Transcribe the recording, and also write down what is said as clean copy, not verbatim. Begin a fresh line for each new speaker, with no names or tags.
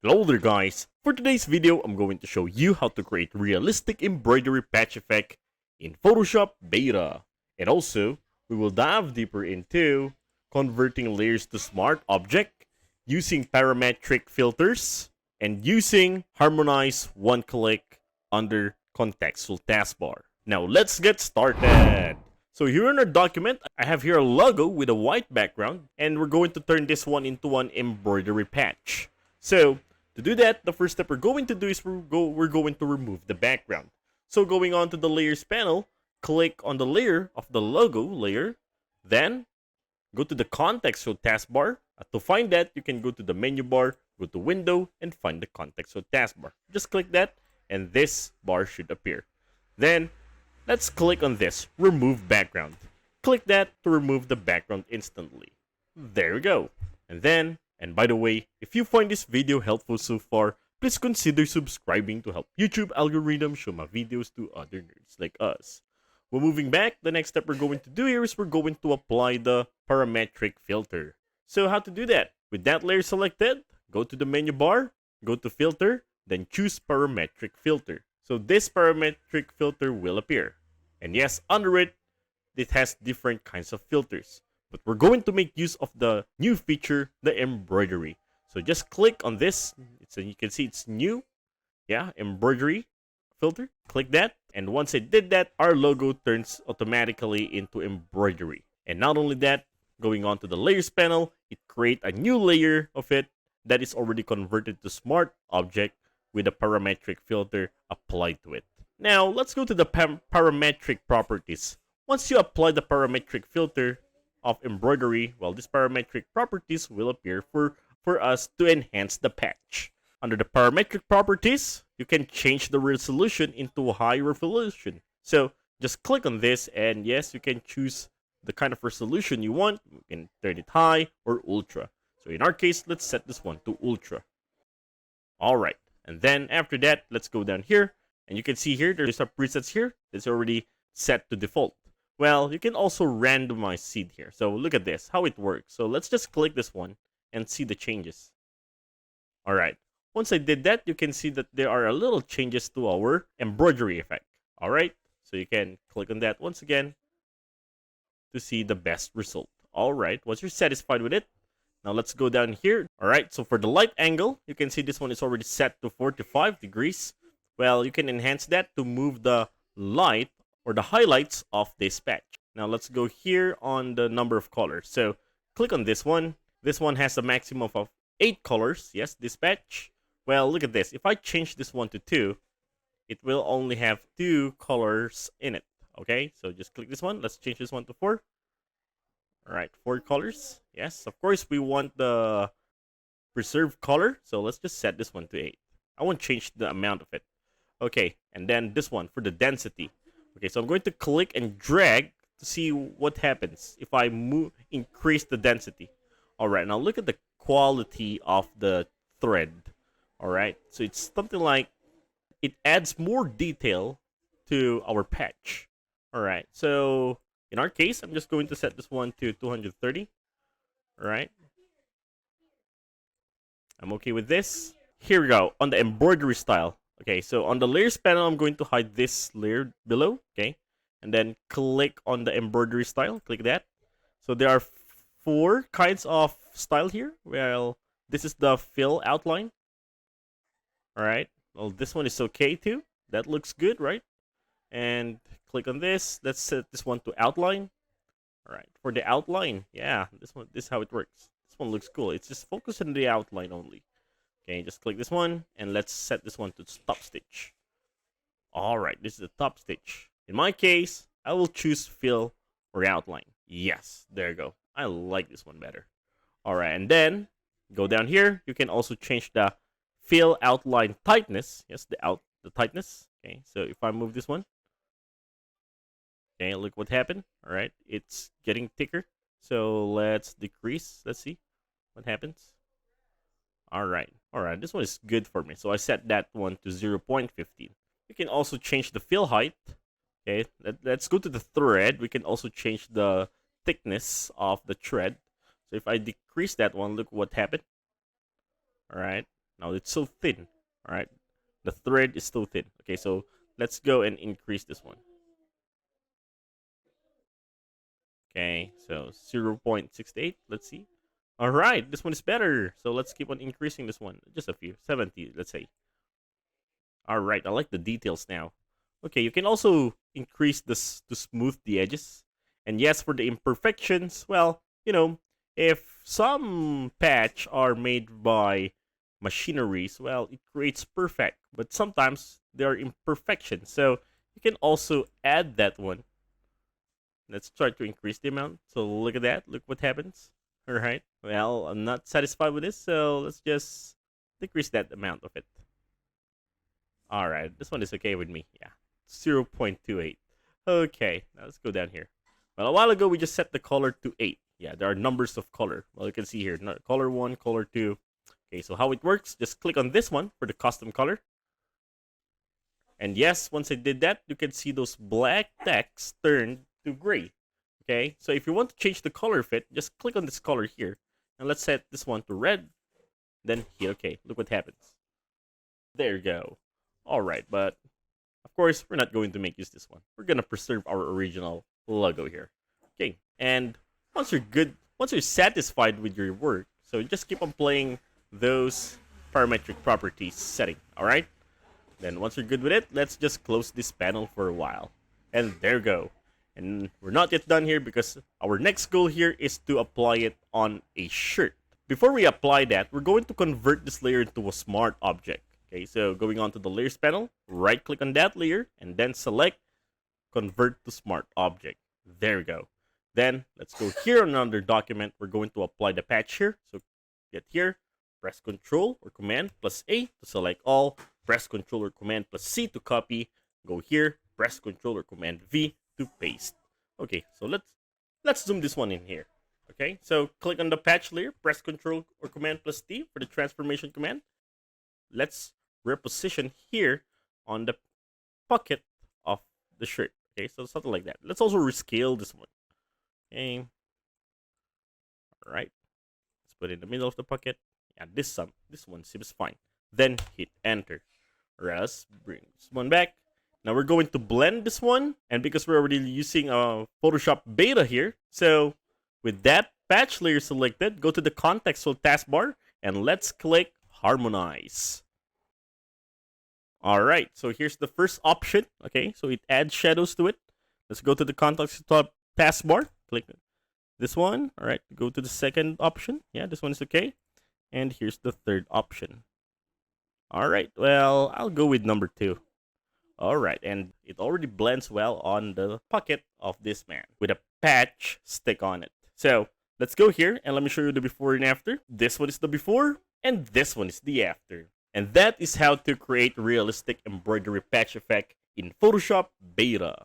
Hello there guys, for today's video I'm going to show you how to create Realistic Embroidery Patch Effect in Photoshop Beta. And also, we will dive deeper into converting layers to smart object using Parametric Filters and using Harmonize one-click under Contextual Task Bar. Now let's get started! So here in our document, I have here a logo with a white background and we're going to turn this one into an embroidery patch. So to do that, the first step we're going to do is we're going to remove the background. So going on to the layers panel, click on the layer of the logo layer, then go to the contextual taskbar. To find that, you can go to the menu bar, go to window, and find the contextual taskbar. Just click that, and this bar should appear. Then let's click on this, remove background. Click that to remove the background instantly. There we go. And by the way, if you find this video helpful so far, please consider subscribing to help YouTube algorithm show my videos to other nerds like us. Well, moving back, the next step we're going to do here is we're going to apply the parametric filter. So how to do that? With that layer selected, go to the menu bar, go to filter, then choose parametric filter. So this parametric filter will appear. And yes, under it, it has different kinds of filters. But we're going to make use of the new feature, the embroidery. So just click on this. You can see it's new. Yeah, embroidery filter. Click that. And once I did that, our logo turns automatically into embroidery. And not only that, going on to the layers panel, it creates a new layer of it that is already converted to smart object with a parametric filter applied to it. Now, let's go to the parametric properties. Once you apply the parametric filter of embroidery, well, these parametric properties will appear for us to enhance the patch. Under the parametric properties, you can change the resolution into high resolution. So just click on this, and yes, you can choose the kind of resolution you want. You can turn it high or ultra. So in our case, let's set this one to ultra. Alright, and then after that, let's go down here, and you can see here, there's some presets here. It's already set to default. Well, you can also randomize seed here. So look at this, how it works. So let's just click this one and see the changes. Alright, once I did that, you can see that there are a little changes to our embroidery effect. Alright, so you can click on that once again to see the best result. Alright, once you're satisfied with it, now let's go down here. Alright, so for the light angle, you can see this one is already set to 45 degrees. Well, you can enhance that to move the light or the highlights of this patch. Now let's go here on the number of colors. So click on this one. This one has a maximum of 8 colors. Yes, this patch. Well, look at this. If I change this one to 2, it will only have 2 colors in it. Okay, so just click this one. Let's change this one to 4. All right, 4 colors. Yes, of course, we want the preserved color. So let's just set this one to 8. I won't change the amount of it. Okay, and then this one for the density. Okay, so I'm going to click and drag to see what happens if I increase the density. Alright, now look at the quality of the thread. Alright, so it's something like it adds more detail to our patch. Alright, so in our case, I'm just going to set this one to 230. Alright, I'm okay with this. Here we go, on the embroidery style. Okay, so on the layers panel, I'm going to hide this layer below, okay? And then click on the embroidery style, click that. So there are 4 kinds of style here. Well, this is the fill outline. Alright, well, this one is okay too. That looks good, right? And click on this. Let's set this one to outline. Alright, for the outline, yeah, this is how it works. This one looks cool. It's just focused on the outline only. Okay, just click this one, and let's set this one to top stitch. Alright, this is the top stitch. In my case, I will choose fill or outline. Yes, there you go. I like this one better. Alright, and then, go down here. You can also change the fill outline tightness. Yes, the tightness. Okay, so if I move this one. Okay, look what happened. Alright, it's getting thicker. So let's decrease. Let's see what happens. Alright, this one is good for me. So I set that one to 0.15. You can also change the fill height. Okay, let's go to the thread. We can also change the thickness of the thread. So if I decrease that one, look what happened. Alright, Now it's so thin. All right, the thread is so thin. Okay, so let's go and increase this one. Okay, so 0.68. Let's see. All right, this one is better. So let's keep on increasing this one. Just a few, 70, let's say. All right, I like the details now. Okay, you can also increase this to smooth the edges. And yes, for the imperfections, well, if some patch are made by machineries, well, it creates perfect. But sometimes there are imperfections. So you can also add that one. Let's try to increase the amount. So look at that. Look what happens. All right. Well, I'm not satisfied with this, so let's just decrease that amount of it. All right. This one is okay with me. Yeah. 0.28. Okay. Now let's go down here. Well, a while ago, we just set the color to 8. Yeah, there are numbers of color. Well, you can see here. Color 1, color 2. Okay, so how it works, just click on this one for the custom color. And yes, once I did that, you can see those black text turned to gray. Okay, so if you want to change the color fit, just click on this color here. And let's set this one to red. Then hit OK. Look what happens. There you go. All right, but of course, we're not going to make use this one. We're going to preserve our original logo here. Okay, and once you're satisfied with your work, so just keep on playing those parametric properties setting, all right? Then once you're good with it, let's just close this panel for a while. And there you go. And we're not yet done here because our next goal here is to apply it on a shirt. Before we apply that, we're going to convert this layer into a smart object. Okay, so going on to the layers panel, right click on that layer and then select convert to smart object. There we go. Then let's go here on another document. We're going to apply the patch here. So get here, press Control or Command plus A to select all, press Control or Command plus C to copy, go here, press Control or Command V to paste. Okay, so let's zoom this one in here. Okay, so click on the patch layer, press Control or Command plus T for the transformation command. Let's reposition here on the pocket of the shirt. Okay, so something like that. Let's also rescale this one. Okay. All right. Let's put it in the middle of the pocket. Yeah, this one seems fine. Then hit enter. Let's bring this one back. Now we're going to blend this one, and because we're already using Photoshop beta here, so with that patch layer selected, go to the Contextual Task Bar and let's click Harmonize. All right, so here's the first option. Okay, so it adds shadows to it. Let's go to the Contextual Task Bar. Click this one. All right, go to the second option. Yeah, this one is okay. And here's the third option. All right, well, I'll go with number 2. All right, and it already blends well on the pocket of this man with a patch stick on it. So let's go here and let me show you the before and after. This one is the before and this one is the after. And that is how to create realistic embroidery patch effect in Photoshop beta.